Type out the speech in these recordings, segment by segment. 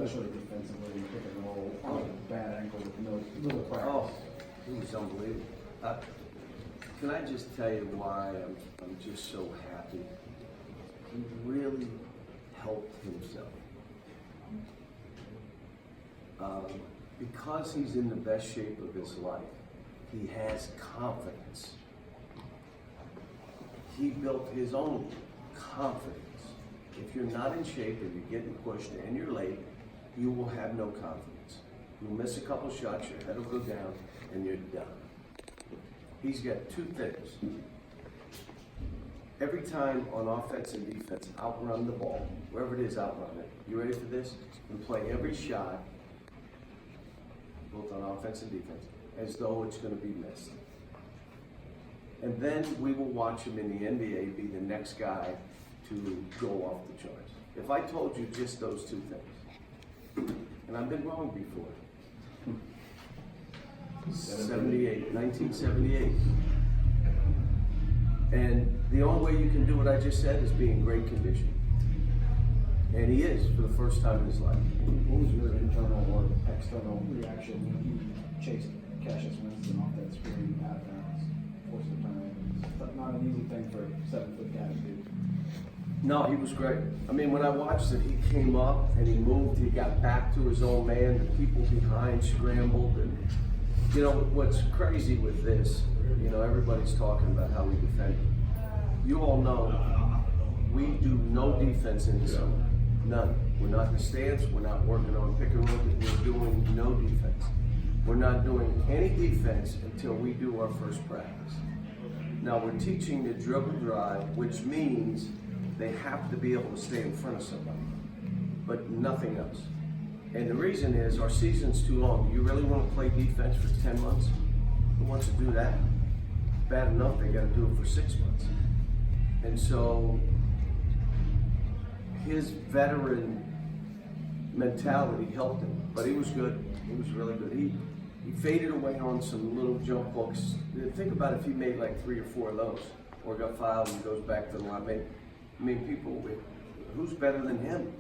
especially defensively, pick and roll, on a bad ankle with no little practice. Oh, it was unbelievable. Can I just tell you why I'm just so happy? He really helped himself. Because he's in the best shape of his life, he has confidence. He built his own confidence. If you're not in shape and you're getting pushed and you're late, you will have no confidence. You'll miss a couple shots, your head will go down, and you're done. He's got two things. Every time on offense and defense, outrun the ball. Wherever it is, outrun it. You ready for this? And play every shot, both on offense and defense, as though it's going to be missed. And then we will watch him in the NBA be the next guy to go off the charts. If I told you just those two things, and I've been wrong before. 1978. And the only way you can do what I just said is be in great condition. And he is for the first time in his life. What was your internal or external reaction when he chased Cassius Winston off that screen out of bounds, forced the turnover? It's not an easy thing for a 7-foot guy to do. No, he was great. I mean, when I watched it, he came up and he moved. He got back to his own man. The people behind scrambled. And you know what's crazy with this? You know, everybody's talking about how we defend. You all know we do no defense in the summer. None. We're not in the stands. We're not working on pick and roll. We're doing no defense. We're not doing any defense until we do our first practice. Now we're teaching the dribble drive, which means they have to be able to stay in front of somebody, but nothing else. And the reason is our season's too long. Do you really want to play defense for 10 months? Who wants to do that? Bad enough, they got to do it for 6 months. And so his veteran mentality helped him, but he was good. He was really good. He faded away on some little jump hooks. Think about if he made like 3 or 4 of those, or got fouled and goes back to the line. I mean, people, who's better than him?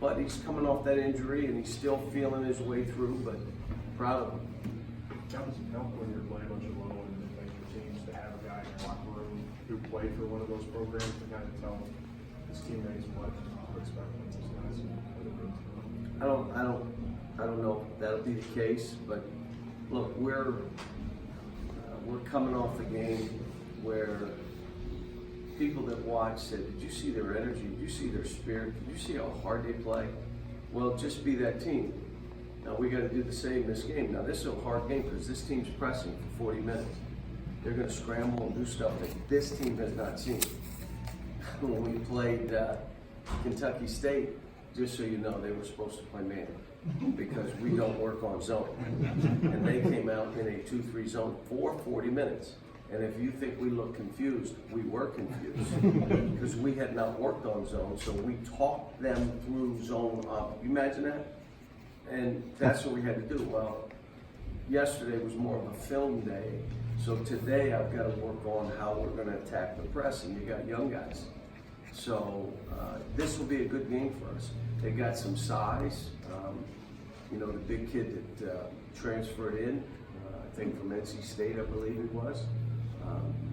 But he's coming off that injury and he's still feeling his way through, but proud of him. How does it help when you're playing a bunch of low and major teams to have a guy in your locker room who played for one of those programs to kind of tell his teammates what to expect from those guys? I don't know if that'll be the case, but look, we're coming off a game where people that watch said, did you see their energy? Did you see their spirit? Did you see how hard they play? Well, just be that team. Now we got to do the same in this game. Now this is a hard game because this team's pressing for 40 minutes. They're going to scramble and do stuff that this team has not seen. When we played Kentucky State, just so you know, they were supposed to play man because we don't work on zone. And they came out in a 2-3 zone for 40 minutes. And if you think we look confused, we were confused because we had not worked on zone, so we talked them through zone up. You imagine that? And that's what we had to do. Well, yesterday was more of a film day, so today I've got to work on how we're going to attack the press, and you got young guys. So this will be a good game for us. They got some size. You know, the big kid that transferred in, I think from NC State, I believe it was.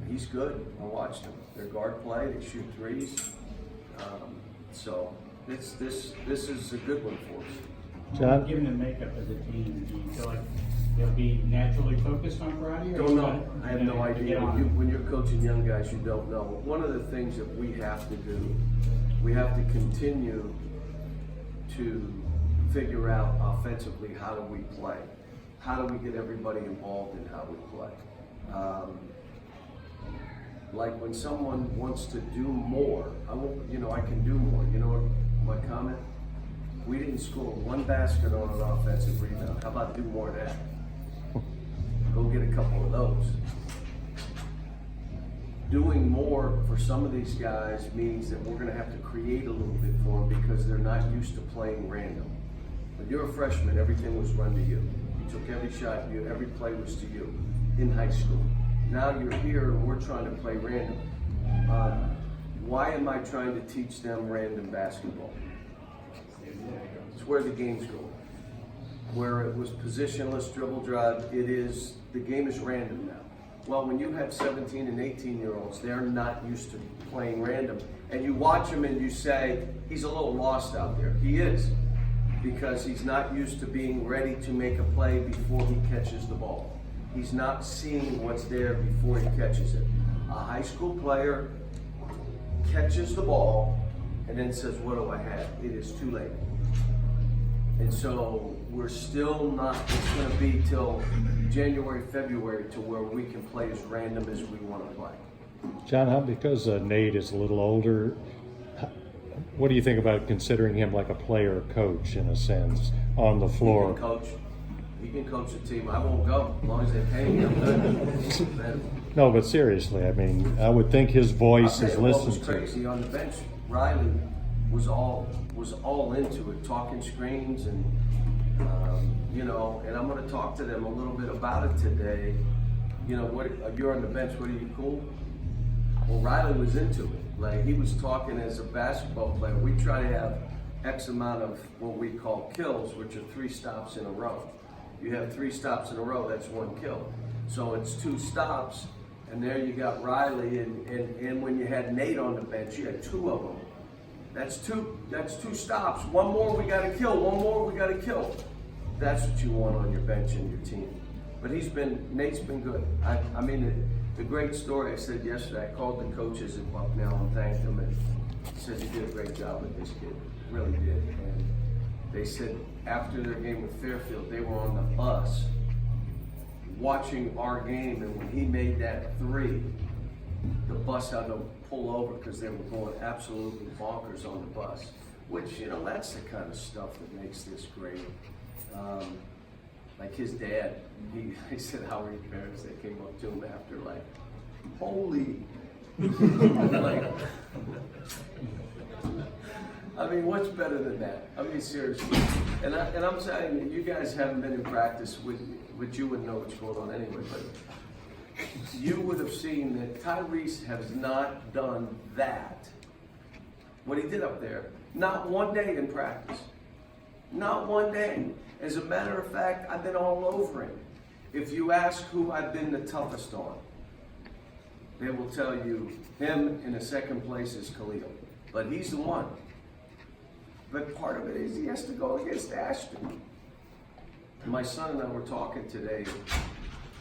He's good. I watched him. Their guard play, they shoot threes. So this is a good one for us. John? Given the makeup of the team, do you feel like they'll be naturally focused on Friday? Don't know. I have no idea. When you're coaching young guys, you don't know. One of the things that we have to do, we have to continue to figure out offensively, how do we play? How do we get everybody involved in how we play? Like when someone wants to do more, I can do more. You know what my comment? We didn't score one basket on an offensive rebound. How about do more of that? Go get a couple of those. Doing more for some of these guys means that we're going to have to create a little bit for them because they're not used to playing random. When you're a freshman, everything was run to you. You took every shot, every play was to you in high school. Now you're here and we're trying to play random. Why am I trying to teach them random basketball? It's where the game's going. Where it was positionless, dribble drive, the game is random now. Well, when you have 17 and 18-year-olds, they're not used to playing random. And you watch him and you say, he's a little lost out there. He is, because he's not used to being ready to make a play before he catches the ball. He's not seeing what's there before he catches it. A high school player catches the ball and then says, what do I have? It is too late. And so we're still not, it's gonna be till January, February to where we can play as random as we wanna play. John, because Nate is a little older, what do you think about considering him like a player coach in a sense on the floor? He can coach a team. I won't go as long as they pay me. I'm good. No, but seriously, I mean, I would think his voice is What was listened to. crazy on the bench, Riley was all into it, talking screens and you know. And I'm going to talk to them a little bit about it today. You know, what you're on the bench? What are you cool? Well, Riley was into it. Like, he was talking as a basketball player. We try to have X amount of what we call kills, which are 3 stops in a row. You have 3 stops in a row, that's 1 kill. So it's 2 stops, and there you got Riley, and when you had Nate on the bench, you had 2 of them. That's two stops. 1 more we gotta kill, 1 more we gotta kill. That's what you want on your bench and your team. But Nate's been good. I mean, the great story I said yesterday, I called the coaches at Bucknell and thanked them, and said you did a great job with this kid, really did. And they said after their game with Fairfield, they were on the bus watching our game, and when he made that 3, the bus had to pull over because they were going absolutely bonkers on the bus. Which, you know, that's the kind of stuff that makes this great. Like his dad, he said how many parents that came up to him after, like, holy, like, I mean, what's better than that? I mean, seriously. And I'm saying, you guys haven't been in practice with you wouldn't know what's going on anyway, but you would have seen that Tyrese has not done that, what he did up there, not 1 day in practice. Not 1 day. As a matter of fact, I've been all over him. If you ask who I've been the toughest on, they will tell you him in the second place is Khalil. But he's the one. But part of it is he has to go against Ashton. And my son and I were talking today,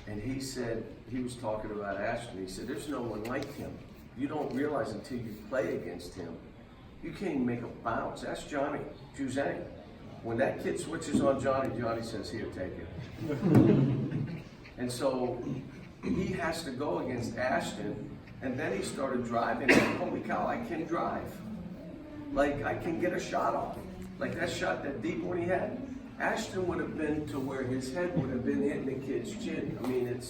and he said, he was talking about Ashton. He said, there's no one like him. You don't realize until you play against him. You can't even make a bounce. Ask Johnny Juzang. When that kid switches on Johnny, Johnny says, here, take it. And so he has to go against Ashton, and then he started driving, and holy cow, I can drive. Like, I can get a shot off. Like that shot, that deep one he had, Ashton would have been to where his head would have been hitting the kid's chin. I mean,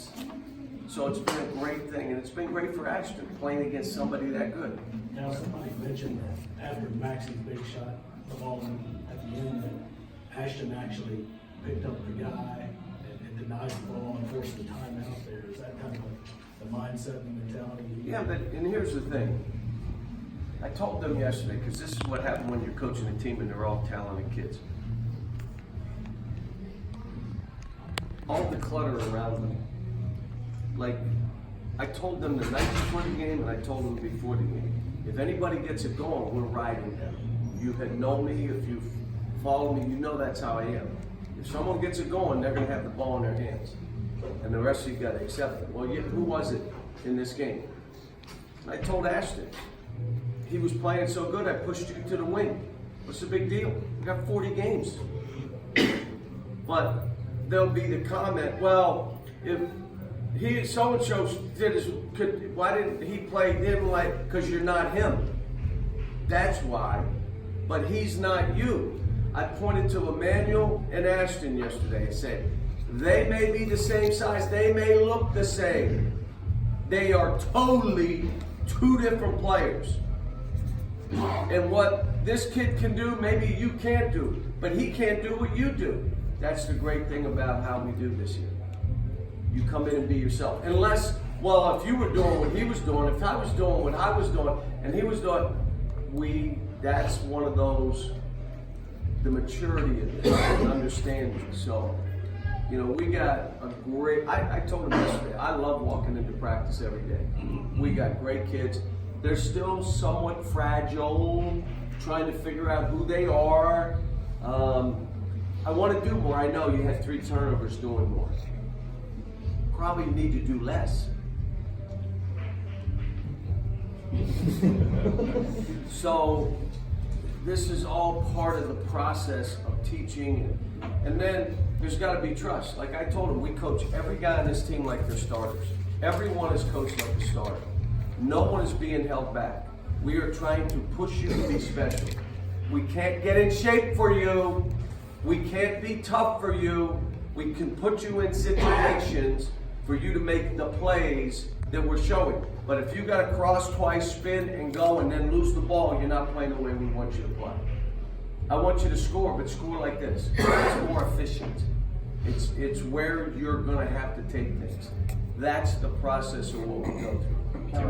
so it's been a great thing, and it's been great for Ashton, playing against somebody that good. Now, somebody mentioned that after Maxie's big shot, the ball at the end, that Ashton actually picked up the guy and denied the ball and forced the timeout there. Is that kind of the mindset and mentality? Yeah, and here's the thing. I told them yesterday, because this is what happens when you're coaching a team and they're all talented kids. All the clutter around them. Like, I told them the night before the game, and I told them before the game. If anybody gets it going, we're riding them. You had known me, if you follow me, you know that's how I am. If someone gets it going, they're going to have the ball in their hands. And the rest of you got to accept it. Well, who was it in this game? I told Ashton. He was playing so good, I pushed you to the wing. What's the big deal? We got 40 games. But there'll be the comment, well, if so-and-so why didn't he play him like, because you're not him. That's why. But he's not you. I pointed to Emmanuel and Ashton yesterday and said, they may be the same size, they may look the same. They are totally 2 different players. And what this kid can do, maybe you can't do, but he can't do what you do. That's the great thing about how we do this here. You come in and be yourself. Unless, well, if you were doing what he was doing, if I was doing what I was doing, and he was doing, that's one of those the maturity of this and understanding. So, you know, we got a great, I told him yesterday, I love walking into practice every day. We got great kids. They're still somewhat fragile, trying to figure out who they are. I want to do more. I know you had 3 turnovers, doing more. Probably need to do less. So this is all part of the process of teaching, and then there's got to be trust. Like I told him, we coach every guy on this team like they're starters. Everyone is coached like a starter. No one is being held back. We are trying to push you to be special. We can't get in shape for you. We can't be tough for you. We can put you in situations for you to make the plays that we're showing. But if you got to cross twice, spin, and go, and then lose the ball, you're not playing the way we want you to play. I want you to score, but score like this. It's more efficient. It's where you're going to have to take things. That's the process of what we go through. Cal,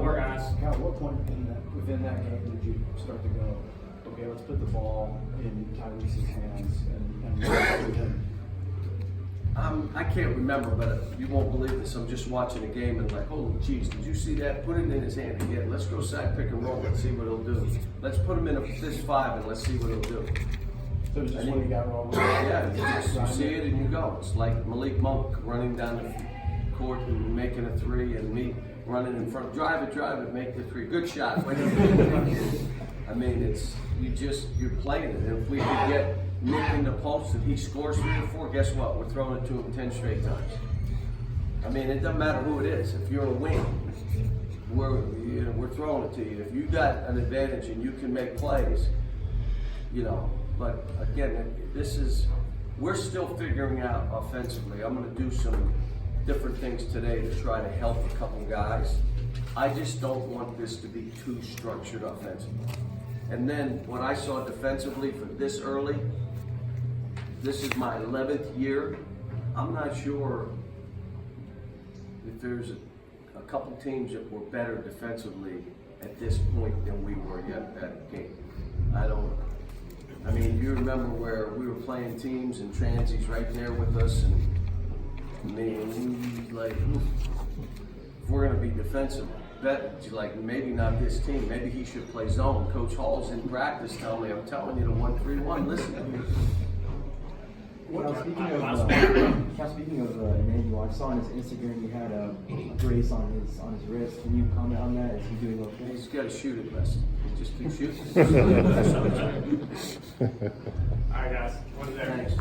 Cal, what point within that game did you start to go, okay, let's put the ball in Tyrese's hands and work with him? I can't remember, but you won't believe this. I'm just watching a game and like, holy jeez, did you see that? Put it in his hand again. Let's go side pick and roll. Let's see what he'll do. Let's put him in this 5 and let's see what he'll do. So it was just when you got rolling? Yeah, you see it and you go. It's like Malik Monk running down the court and making a 3, and me running in front. Drive it, make the 3. Good shot. Wait a minute. I mean, you're playing it. And if we could get Nick in the post and he scores 3 or 4, guess what? We're throwing it to him 10 straight times. I mean, it doesn't matter who it is. If you're a wing, we're throwing it to you. If you got an advantage and you can make plays, you know. But again, we're still figuring out offensively. I'm going to do some different things today to try to help a couple guys. I just don't want this to be too structured offensively. And then what I saw defensively for this early, this is my 11th year. I'm not sure if there's a couple teams that were better defensively at this point than we were yet that game. I mean, you remember where we were playing teams and Transy's right there with us, and I mean, like, if we're going to be defensive, like maybe not this team, maybe he should play zone. Coach Hall's in practice telling me, I'm telling you, the 1-3-1, listen. Well, speaking of Emmanuel, I saw on his Instagram he had a brace on his wrist. Can you comment on that? Is he doing okay? He's got to shoot it best. He just keeps shooting. All right, guys. One there. Thanks.